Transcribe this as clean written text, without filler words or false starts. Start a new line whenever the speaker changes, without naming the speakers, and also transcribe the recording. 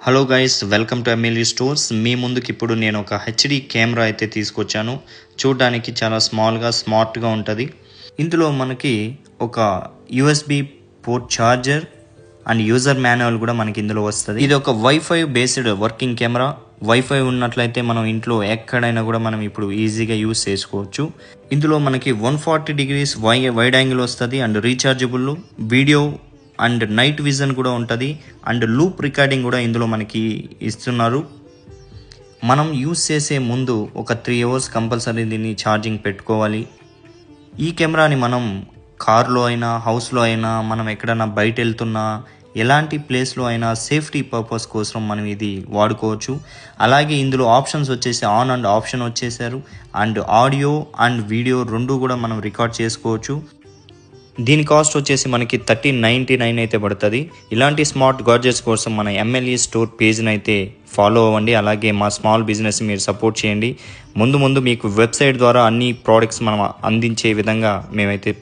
Hello guys, welcome to MLE stores. మీ ముందుకి ఇప్పుడు నేను ఒక హెచ్డి కెమెరా అయితే తీసుకొచ్చాను. చూడడానికి చాలా స్మార్ట్గా ఉంటుంది. ఇందులో మనకి ఒక USB port charger and user manual కూడా మనకి ఇందులో వస్తుంది. ఇది ఒక wifi based working camera. Wifi ఉన్నట్లయితే మనం ఇంట్లో ఎక్కడైనా కూడా మనం ఇప్పుడు ఈజీగా యూజ్ చేసుకోవచ్చు. ఇందులో మనకి 140 degrees వైడ్ యాంగిల్ వస్తుంది and rechargeable video and night vision కూడా ఉంటుంది అండ్ లూప్ రికార్డింగ్ కూడా ఇందులో మనకి ఇస్తున్నారు. మనం యూస్ చేసే ముందు ఒక 3 hours కంపల్సరీ దీన్ని ఛార్జింగ్ పెట్టుకోవాలి. ఈ కెమెరాని మనం కార్లో అయినా హౌస్లో అయినా మనం ఎక్కడైనా బయట వెళ్తున్నా ఎలాంటి ప్లేస్లో అయినా సేఫ్టీ పర్పస్ కోసం మనం ఇది వాడుకోవచ్చు. అలాగే ఇందులో ఆప్షన్స్ వచ్చేసి ఆన్ అండ్ ఆప్షన్ వచ్చేసారు అండ్ ఆడియో అండ్ వీడియో రెండు కూడా మనం రికార్డ్ చేసుకోవచ్చు. దీని కాస్ట్ వచ్చేసి మనకి 1399 అయితే పడుతుంది. ఇలాంటి స్మార్ట్ గాడ్జెట్స్ కోసం మన ఎమ్ఎల్ఈ స్టోర్ పేజ్ని అయితే ఫాలో అవ్వండి. అలాగే మా స్మాల్ బిజినెస్ మీరు సపోర్ట్ చేయండి. ముందు మీకు వెబ్సైట్ ద్వారా అన్ని ప్రోడక్ట్స్ మనం అందించే విధంగా మేమైతే